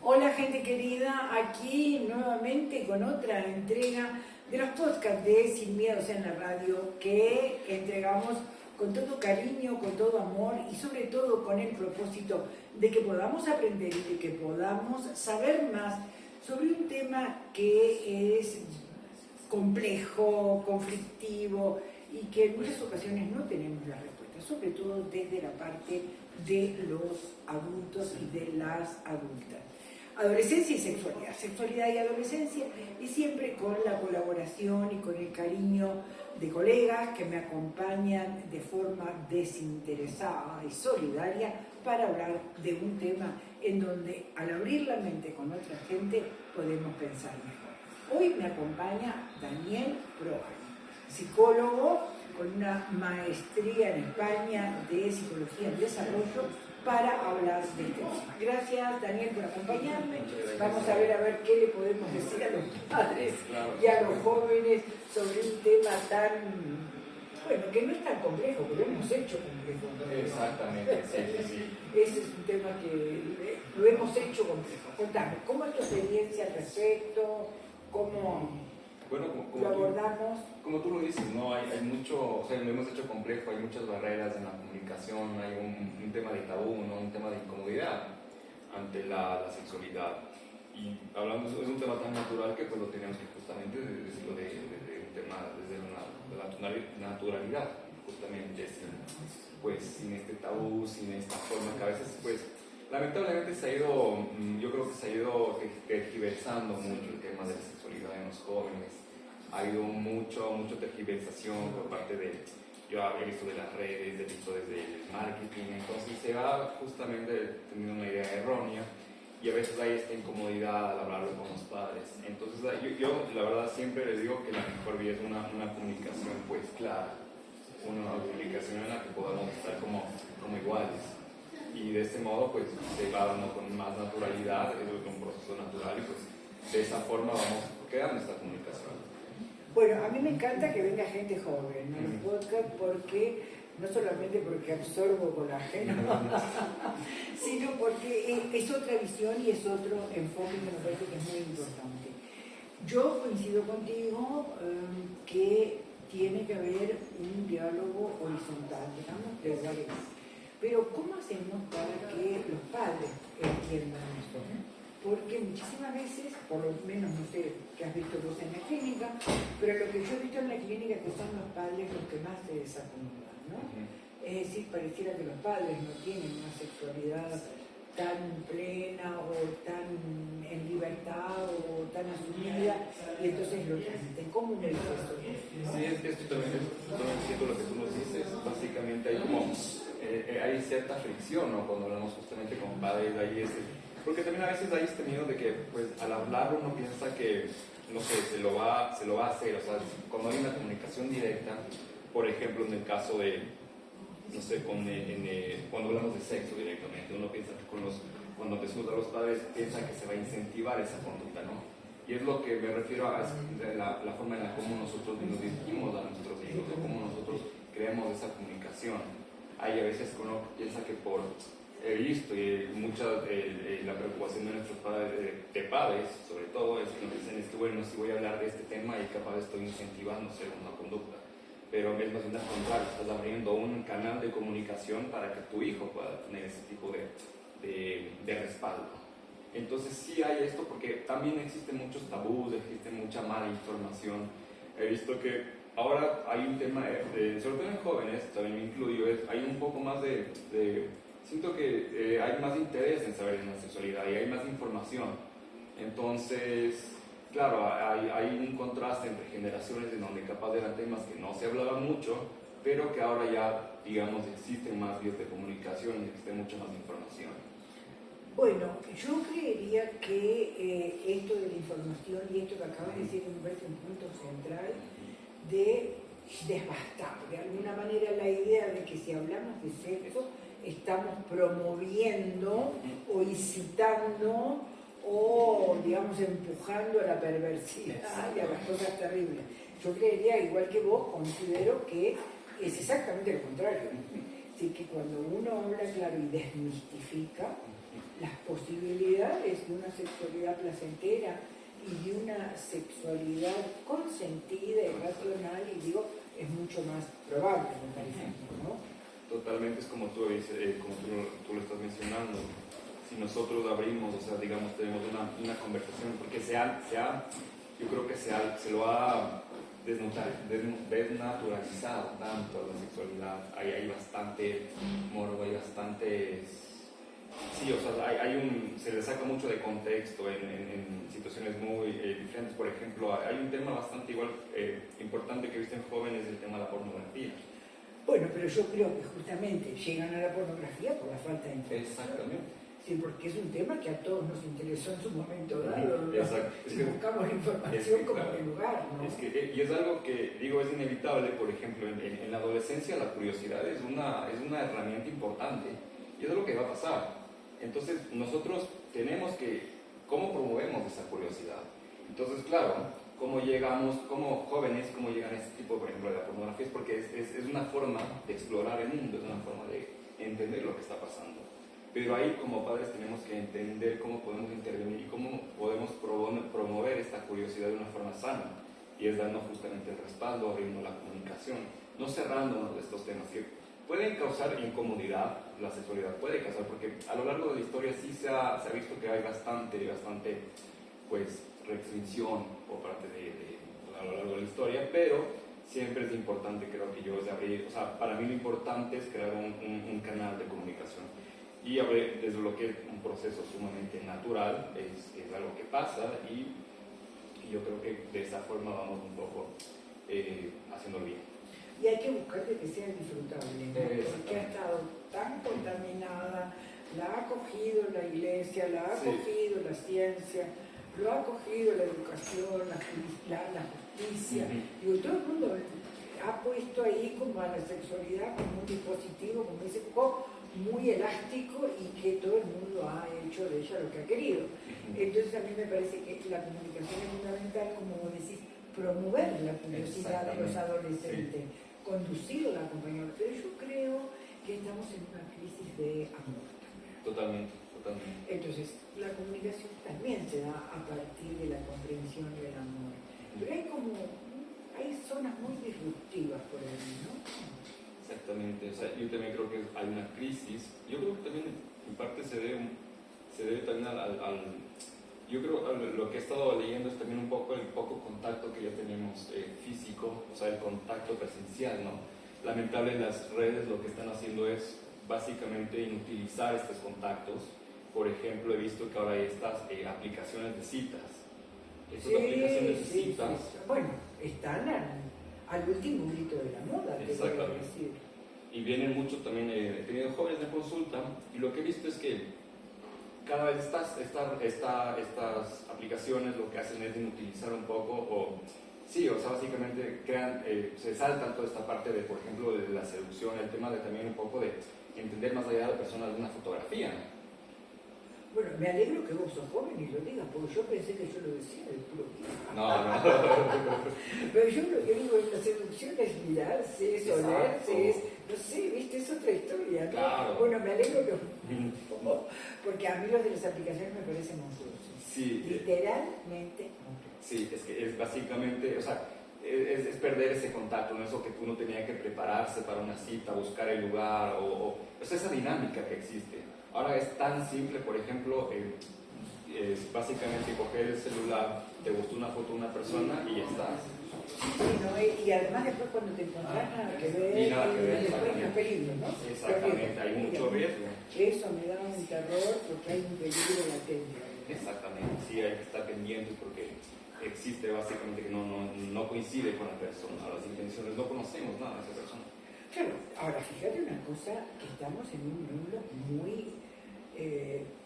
Hola gente querida, aquí nuevamente con otra entrega de los podcasts de Sin Miedos en la Radio que entregamos con todo cariño, con todo amor y sobre todo con el propósito de que podamos aprender y de que podamos saber más sobre un tema que es complejo, conflictivo y que en muchas ocasiones no tenemos la respuesta, sobre todo desde la parte de los adultos y de las adultas. Adolescencia y sexualidad, sexualidad y adolescencia, y siempre con la colaboración y con el cariño de colegas que me acompañan de forma desinteresada y solidaria para hablar de un tema en donde al abrir la mente con otra gente podemos pensar mejor. Hoy me acompaña Daniel Proani, psicólogo con una maestría en España de Psicología en Desarrollo, para hablar de este tema. Gracias, Daniel, por acompañarme. Vamos a ver qué le podemos decir a los padres y a los jóvenes sobre un tema tan, bueno, que no es tan complejo, que lo hemos hecho complejo. Exactamente, sí. Ese es un tema que lo hemos hecho complejo. Contame, ¿cómo es tu experiencia al respecto? ¿Cómo lo abordamos? Como tú lo dices, ¿no? Hay mucho, o sea, lo hemos hecho complejo, hay muchas barreras en la comunicación, hay un tema de tabú, ¿no? Un tema de incomodidad ante la sexualidad. Y hablando, es un tema tan natural que pues lo tenemos que justamente decirlo de un tema desde la naturalidad, justamente sin este tabú, sin esta forma que a veces pues lamentablemente yo creo que se ha ido tergiversando mucho el tema de la sexualidad en los jóvenes. Ha habido mucha tergiversación por parte yo he visto de las redes, he visto desde el marketing, entonces se va justamente teniendo una idea errónea y a veces hay esta incomodidad al hablarlo con los padres. Entonces yo la verdad siempre les digo que la mejor vía es una comunicación pues clara, una comunicación en la que podamos estar como iguales. Y de este modo pues se va dando con más naturalidad, es un proceso natural y pues de esa forma vamos creando esta comunicación. Bueno, a mí me encanta que venga gente joven en los podcasts porque no solamente porque absorbo colágeno, sino porque es otra visión y es otro enfoque que me parece que es muy importante. Yo coincido contigo que tiene que haber un diálogo horizontal, digamos, de iguales. Pero ¿cómo hacemos para que los padres entiendan esto? Porque muchísimas veces, por lo menos no sé qué has visto vos en la clínica, pero lo que yo he visto en la clínica que son los padres los que más se desacomodan, ¿no? Es decir, pareciera que los padres no tienen una sexualidad tan plena o tan en libertad o tan asumida y entonces lo transmiten. ¿Cómo me dices eso? Sí, es totalmente cierto lo que tú nos dices. Básicamente hay cierta fricción, ¿no? Cuando hablamos justamente con padres, porque también a veces hay este miedo de que pues al hablar uno piensa que no sé, se lo va a hacer, o sea, cuando hay una comunicación directa, por ejemplo en el caso de no sé, cuando hablamos de sexo directamente, uno piensa que cuando empezamos a los padres piensan que se va a incentivar esa conducta, ¿no? Y es lo que me refiero a la forma en la cómo nosotros nos dirigimos a nuestros hijos, o cómo nosotros creamos esa comunicación. Hay a veces que uno piensa que he visto y la preocupación de nuestros padres, sobre todo, es que nos dicen, es que bueno, si voy a hablar de este tema y capaz estoy incentivando una conducta. Pero es más bien al contrario, estás abriendo un canal de comunicación para que tu hijo pueda tener ese tipo de respaldo. Entonces sí hay esto, porque también existen muchos tabús, existe mucha mala información. He visto que ahora hay un tema, sobre todo en jóvenes, también me incluyo, hay un poco más siento que hay más interés en saber de la sexualidad y hay más información. Entonces, claro, hay un contraste entre generaciones en donde capaz eran temas que no se hablaban mucho, pero que ahora ya, digamos, existen más vías de comunicación y existe mucha más información. Bueno, yo creería que esto de la información y esto que acabas de decir me parece un punto central de desbastar, de alguna manera, la idea de que si hablamos de sexo estamos promoviendo o incitando o, digamos, empujando a la perversidad y a las cosas terribles. Yo creería, igual que vos, considero que es exactamente lo contrario. Así que cuando uno habla claro y desmistifica, las posibilidades de una sexualidad placentera y de una sexualidad consentida y racional, y digo, es mucho más probable, me parece, ¿no? Totalmente, es como tú dices, como tú lo estás mencionando. Si nosotros abrimos, o sea, digamos, tenemos una conversación, porque yo creo que se lo ha desnaturalizado tanto la sexualidad. Hay bastante morbo, hay bastantes... Sí, o sea, se le saca mucho de contexto en situaciones muy diferentes. Por ejemplo, hay un tema bastante igual importante que he visto en jóvenes, el tema de la pornografía. Bueno, pero yo creo que justamente llegan a la pornografía por la falta de información. Exactamente. Sí, porque es un tema que a todos nos interesó en su momento dado. Exacto. Si buscamos la información como de lugar, ¿no? Y es algo que, digo, es inevitable. Por ejemplo, en la adolescencia la curiosidad es una herramienta importante y es lo que va a pasar. Entonces, nosotros tenemos ¿cómo promovemos esa curiosidad? Entonces, claro, ¿cómo llegamos, como jóvenes, cómo llegan a este tipo, por ejemplo, de la pornografía? Es porque es una forma de explorar el mundo, es una forma de entender lo que está pasando. Pero ahí, como padres, tenemos que entender cómo podemos intervenir y cómo podemos promover esta curiosidad de una forma sana. Y es dando justamente el respaldo, abriendo la comunicación, no cerrándonos de estos temas que pueden causar incomodidad. La sexualidad puede causar, porque a lo largo de la historia sí se ha visto que hay bastante pues, restricción por parte a lo largo de la historia, pero siempre es importante, creo que yo, es abrir, o sea, para mí lo importante es crear un canal de comunicación. Y desde lo que es un proceso sumamente natural, es algo que pasa y yo creo que de esa forma vamos un poco haciéndolo bien. Y hay que buscar que sea disfrutable, ¿no? Porque ha estado tan contaminada, la ha cogido la iglesia, la ha cogido la ciencia, lo ha cogido la educación, la justicia. Digo, todo el mundo ha puesto ahí como a la sexualidad como un dispositivo, como ese juego muy elástico y que todo el mundo ha hecho de ella lo que ha querido. Entonces a mí me parece que la comunicación es fundamental, como vos decís, promover la curiosidad de los adolescentes, conducir la acompañar. Pero yo creo que estamos en una crisis de amor también. Totalmente. Entonces, la comunicación también se da a partir de la comprensión del amor. Pero hay zonas muy disruptivas por ahí, ¿no? Exactamente, o sea, yo también creo que hay una crisis. Yo creo que también en parte se debe también yo creo que lo que he estado leyendo es también un poco el poco contacto que ya tenemos físico, o sea, el contacto presencial, ¿no? Lamentable, las redes lo que están haciendo es básicamente inutilizar estos contactos. Por ejemplo, he visto que ahora hay estas aplicaciones de citas. Estas aplicaciones de citas... Bueno, están al último grito de la moda, te voy a decir. Y vienen mucho también, he tenido jóvenes de consulta, y lo que he visto es que cada vez estas aplicaciones lo que hacen es inutilizar un poco, o sea, básicamente se saltan toda esta parte de, por ejemplo, de la seducción, el tema de también un poco de entender más allá de la persona de una fotografía. Bueno, me alegro que vos sos joven y lo digas, porque yo pensé que yo lo decía del puro día. No. Pero yo lo que digo es la seducción es mirarse, es olerse, no sé, viste, es otra historia, ¿no? Claro. Bueno, me alegro que... porque a mí los de las aplicaciones me parecen monstruosos. Sí. Literalmente monstruosos. Sí, es que es básicamente, o sea, es perder ese contacto, no eso que uno tenía que prepararse para una cita, buscar el lugar, o esa dinámica que existe. Ahora es tan simple, por ejemplo, es básicamente coger el celular, te gustó una foto de una persona y ya estás. Sí, ¿no? Y además después cuando te encontrás nada que ver, después no es peligro, ¿no? Exactamente, hay mucho riesgo. Eso me da un terror porque hay un peligro latente. Exactamente, sí, hay que estar pendientes porque existe básicamente que no coincide con la persona, las intenciones, no conocemos nada de esa persona. Claro, ahora fíjate una cosa, que estamos en un mundo muy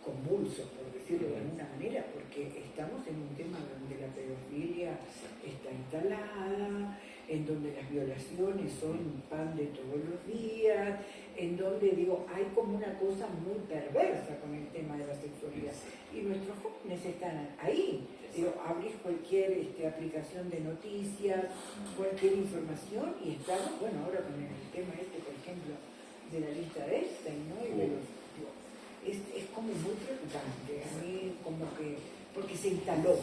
convulso, por decirlo de alguna manera, porque estamos en un tema donde la pedofilia está instalada, en donde las violaciones son pan de todos los días, en donde, digo, hay como una cosa muy perversa con el tema de la sexualidad. Y nuestros jóvenes están ahí. Digo, abrís cualquier aplicación de noticias, cualquier información, y estamos, bueno, ahora con el tema por ejemplo, de la lista de Epstein, ¿no? Y de los, digo, es como muy preocupante. A mí como que, porque se instaló,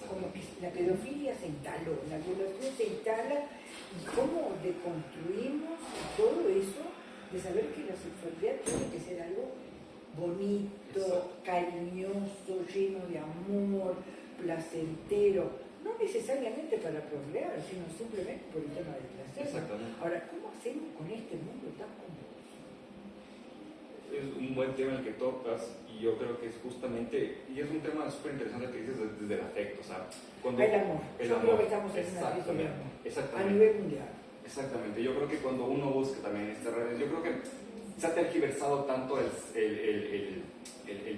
como que la pedofilia se instaló, la violación se instala, y cómo deconstruimos todo eso, de saber que la sexualidad tiene que ser algo bonito, cariñoso, lleno de amor, placentero, no necesariamente para procrear, sino simplemente por el tema del placer. Ahora, ¿cómo hacemos con este mundo tan complejo? Es un buen tema el que tocas, y yo creo que es justamente, y es un tema súper interesante que dices desde el afecto, o sea, cuando el amor, yo creo que estamos en una crisis de amor, a nivel mundial. Exactamente, yo creo que cuando uno busca también estas redes, yo creo que se ha tergiversado tanto el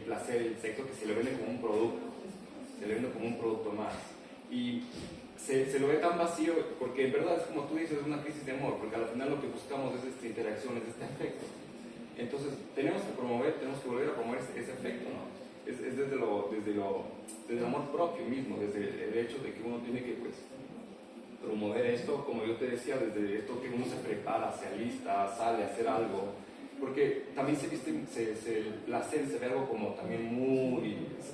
placer, el sexo, que se le vende como un producto, se le vende como un producto más, y se lo ve tan vacío, porque en verdad es como tú dices, es una crisis de amor, porque al final lo que buscamos es esta interacción, es este afecto. Entonces tenemos que volver a promover ese afecto, ¿no? Es desde el amor propio mismo, desde el hecho de que uno tiene que, pues, promover esto, como yo te decía, desde esto que uno se prepara, se alista, sale a hacer algo, porque también el placer se ve algo como también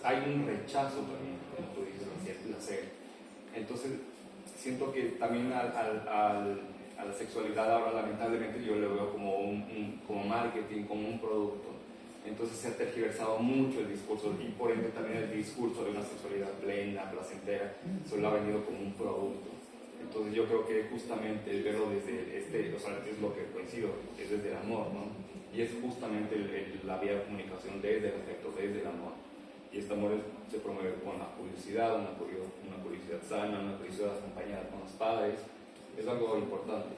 hay un rechazo también, como tú dices, hacia el placer. Entonces siento que también a la sexualidad ahora lamentablemente yo lo veo como marketing, como un producto. Entonces se ha tergiversado mucho el discurso, y por ende también el discurso de una sexualidad plena, placentera, solo ha venido como un producto. Entonces yo creo que justamente el verlo desde o sea, es lo que coincido, es desde el amor, ¿no? Y es justamente la vía de comunicación desde el afecto, desde el amor. Y este amor se promueve con la curiosidad, una curiosidad sana, una curiosidad acompañada con los padres. Es algo importante.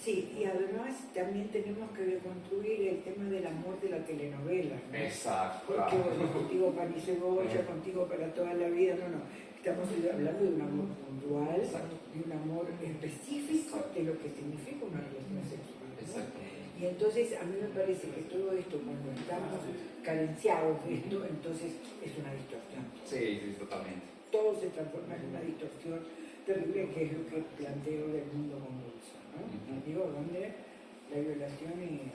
Sí, y además también tenemos que reconstruir el tema del amor de la telenovela, ¿no? Exacto. Porque bueno, contigo pan y cebolla, contigo para toda la vida, no. Estamos hablando de un amor puntual, de un amor específico de lo que significa una relación sexual, ¿no? Exacto. Y entonces a mí me parece que todo esto, cuando estamos carenciados de esto, entonces es una distorsión. Sí, totalmente. Todo se transforma en una distorsión terrible, que es lo que planteo del mundo convulso, ¿no? Digo, donde la violación y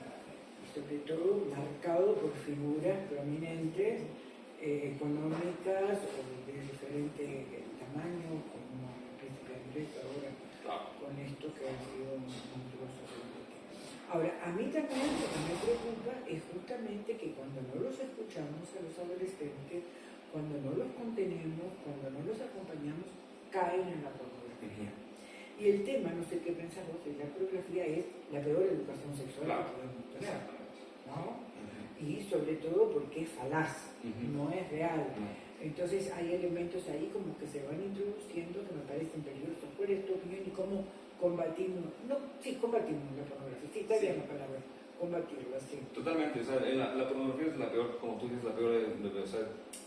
sobre todo marcado por figuras prominentes, económicas o de diferente tamaño, como el príncipe Andrés ahora, con esto que ha sido monstruoso. Ahora, a mí también lo que me preocupa es justamente que cuando no los escuchamos a los adolescentes, cuando no los contenemos, cuando no los acompañamos, caen en la pornografía. Y el tema, no sé qué pensás vos, la pornografía es la peor educación sexual que podemos tener, ¿no? Y sobre todo porque es falaz, no es real. Entonces hay elementos ahí como que se van introduciendo que me parecen peligrosos. ¿Cuál es tu opinión y cómo combatimos? Combatimos la pornografía, sí, está bien la palabra, combatirla, sí. Totalmente, o sea, la pornografía es la peor, como tú dices, la peor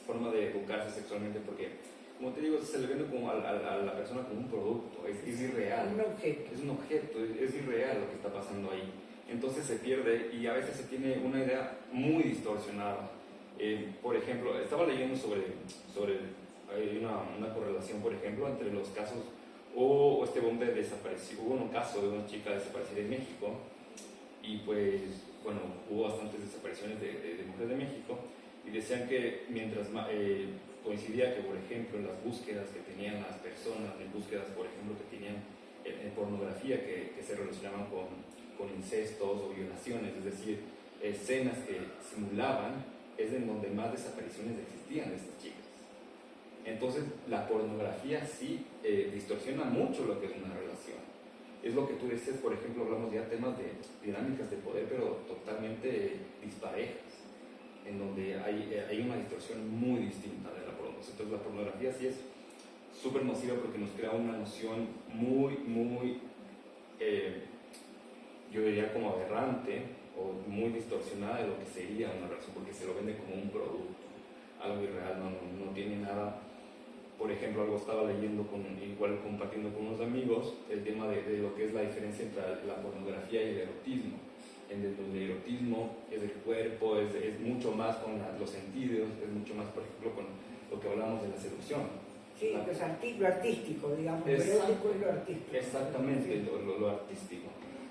forma de educarse sexualmente, porque, como te digo, se le vende como a la persona como un producto, es irreal. Un objeto. Es un objeto, es irreal lo que está pasando ahí. Entonces se pierde, y a veces se tiene una idea muy distorsionada. Por ejemplo, estaba leyendo hay una correlación, por ejemplo, entre los casos, o este boom de desaparición. Hubo un caso de una chica desaparecida en México, y pues, bueno, hubo bastantes desapariciones de mujeres de México, y decían que mientras coincidía que, por ejemplo, en las búsquedas que tenían las personas, en búsquedas, por ejemplo, que tenían en pornografía que se relacionaban con incestos o violaciones, es decir, escenas que simulaban, es en donde más desapariciones existían de estas chicas. Entonces, la pornografía sí distorsiona mucho lo que es una relación. Es lo que tú decías, por ejemplo, hablamos ya de temas de dinámicas de poder, pero totalmente disparejas, en donde hay una distorsión muy distinta de la pornografía. Entonces, la pornografía sí es súper nociva porque nos crea una noción muy, yo diría como aberrante o muy distorsionada de lo que sería una relación, porque se lo vende como un producto, algo irreal, no tiene nada. Por ejemplo, algo estaba leyendo, igual compartiendo con unos amigos, el tema de lo que es la diferencia entre la pornografía y el erotismo. En el erotismo es el cuerpo, es mucho más con los sentidos, es mucho más, por ejemplo, con lo que hablamos de la seducción. Sí, lo artístico, digamos, pero es lo artístico. Exactamente, lo artístico.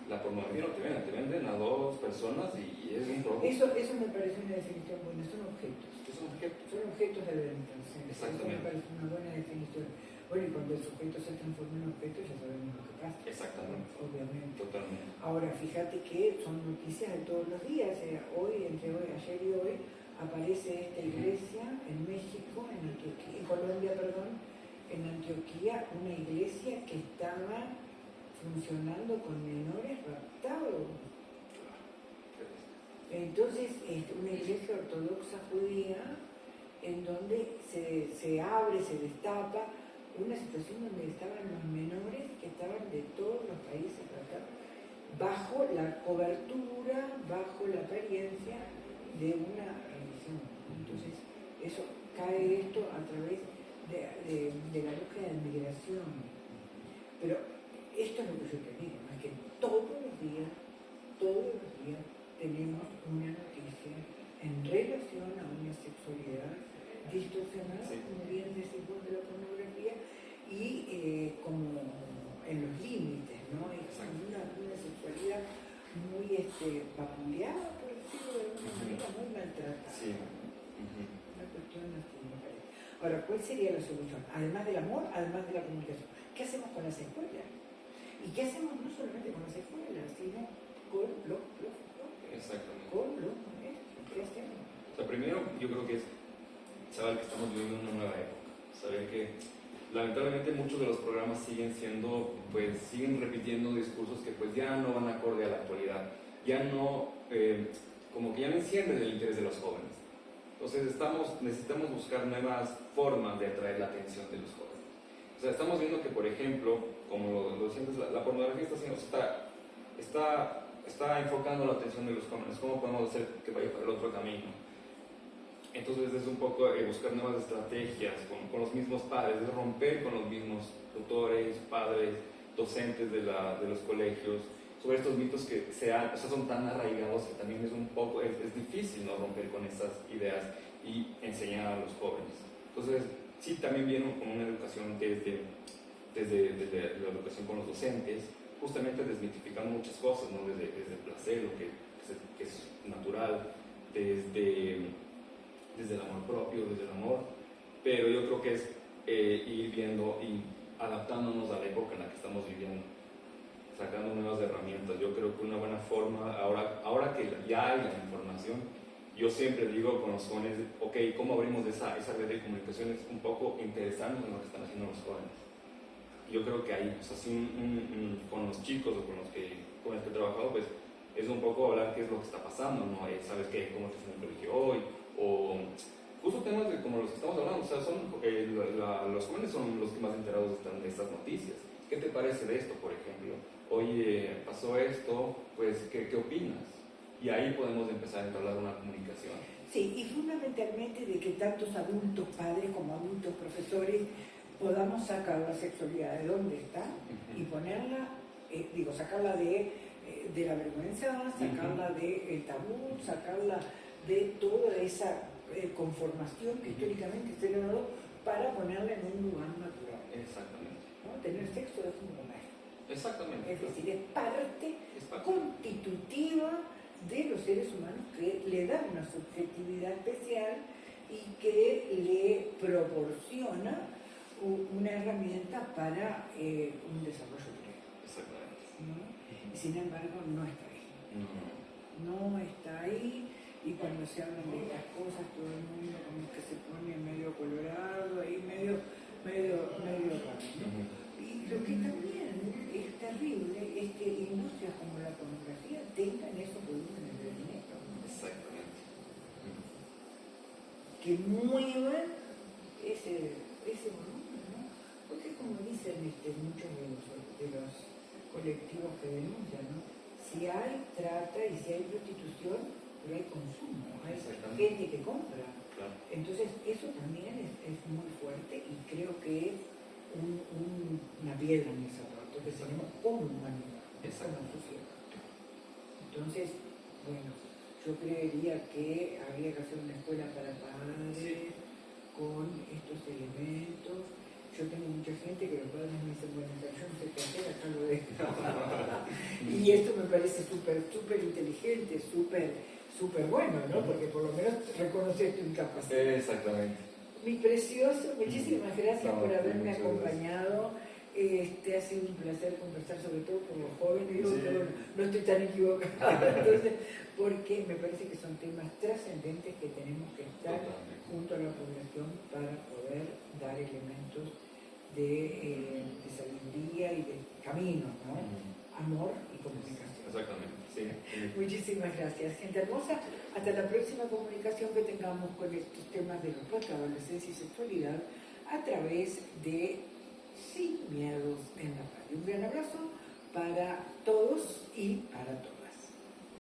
la pornografía no te venden a dos personas y es un producto. Eso me parece una definición buena, son objetos. Son objetos. Son objetos de venta. Sí. Eso Exactamente. me parece una buena definición. Bueno, y cuando el sujeto se transforma en objeto ya sabemos lo que pasa. Exactamente. Obviamente. Totalmente. Ahora, fíjate que son noticias de todos los días. Entre ayer y hoy, aparece esta iglesia en México, en Antioquía, en Colombia, perdón, en Antioquía, una iglesia que estaba funcionando con menores raptados. Entonces, una iglesia ortodoxa judía en donde se abre, se destapa una situación donde estaban los menores que estaban de todos los países raptados, bajo la cobertura, bajo la apariencia de una religión. Entonces, eso cae esto a través de la búsqueda de migración. Pero esto es lo que yo te digo, es que todos los días tenemos una noticia en relación a una sexualidad distorsionada, sí, como bien decimos, de la pornografía, y como en los límites, ¿no? Es una sexualidad muy vapuleada, por decirlo de alguna manera, muy maltratada. Sí. Una cuestión así, me parece. Ahora, ¿cuál sería la solución? Además del amor, además de la comunicación. ¿Qué hacemos con las escuelas? ¿Y qué hacemos no solamente con las escuelas, sino con los profesores? Exactamente. Con los maestros. ¿Qué hacemos? O sea, primero, yo creo que es saber que estamos viviendo una nueva época. Saber que lamentablemente muchos de los programas siguen repitiendo discursos que pues ya no van acorde a la actualidad, ya no, como que ya no encienden el interés de los jóvenes. Entonces necesitamos buscar nuevas formas de atraer la atención de los jóvenes. O sea, estamos viendo que, por ejemplo, como lo sientes, la pornografía está enfocando la atención de los jóvenes. ¿Cómo podemos hacer que vaya para el otro camino? Entonces es un poco buscar nuevas estrategias con los mismos padres, de romper con los mismos tutores, padres, docentes de los colegios, sobre estos mitos que son tan arraigados que también es difícil, ¿no?, romper con estas ideas y enseñar a los jóvenes. Entonces sí, también viene con una educación desde la educación con los docentes, justamente desmitificando muchas cosas, ¿no?, desde el placer, lo que es natural, desde el amor propio, desde el amor, pero yo creo que es ir viendo y adaptándonos a la época en la que estamos viviendo, sacando nuevas herramientas. Yo creo que una buena forma, ahora que ya hay la información, yo siempre digo con los jóvenes, ok, ¿cómo abrimos esa red de comunicaciones? Un poco interesarnos en lo que están haciendo los jóvenes. Yo creo que ahí, o sea, con los chicos o con los que he trabajado, pues es un poco hablar qué es lo que está pasando, ¿no? ¿Sabes qué? ¿Cómo te fue en el colegio hoy? O justo temas como los que estamos hablando, o sea, los jóvenes son los que más enterados están de estas noticias. ¿Qué te parece de esto, por ejemplo? Oye, pasó esto, pues, ¿qué opinas? Y ahí podemos empezar a entablar una comunicación. Sí, y fundamentalmente de que tantos adultos, padres como adultos, profesores, podamos sacar la sexualidad de donde está y ponerla, sacarla de la vergüenza, sacarla del tabú, sacarla de toda esa conformación que históricamente se le ha dado para ponerla en un lugar natural. Exactamente. ¿No? Tener sexo es un lugar. Exactamente. Es decir, es parte constitutiva de los seres humanos que le dan una subjetividad especial y que le proporciona una herramienta para un desarrollo pleno. Exactamente. ¿No? Y sin embargo no está ahí. No está ahí, y cuando se hablan de estas cosas todo el mundo como que se pone medio colorado, ahí medio raro, ¿no? Y lo que también es terrible es que industrias como la pornografía tengan esos volúmenes de dinero. Exactamente. Que muevan ese volumen, ¿no? Porque como dicen muchos de los colectivos que denuncian, ¿no? Si hay trata y si hay prostitución, pero hay consumo, hay gente que compra. Claro. Entonces eso también es muy fuerte y creo que es una piedra en el zapato que tenemos como humanidad, como sociedad. Entonces, bueno, yo creería que habría que hacer una escuela para padres con estos elementos. Yo tengo mucha gente que los padres me dicen, bueno, yo no sé qué hacer, acá lo dejo. Y esto me parece súper inteligente, súper bueno, ¿no? Porque por lo menos reconoces tu incapacidad. Exactamente. Mi precioso, muchísimas gracias por haberme muchas acompañado. Ha sido un placer conversar, sobre todo con los jóvenes. Sí. Yo no estoy tan equivocada, entonces, porque me parece que son temas trascendentes que tenemos que estar junto a la población para poder dar elementos de sabiduría y de camino, ¿no? Amor y comunicación. Exactamente, sí. Muchísimas gracias, gente hermosa. Hasta la próxima comunicación que tengamos con estos temas de los podcast, adolescencia y sexualidad a través de Sin Miedos en la Radio. Un gran abrazo para todos y para todos.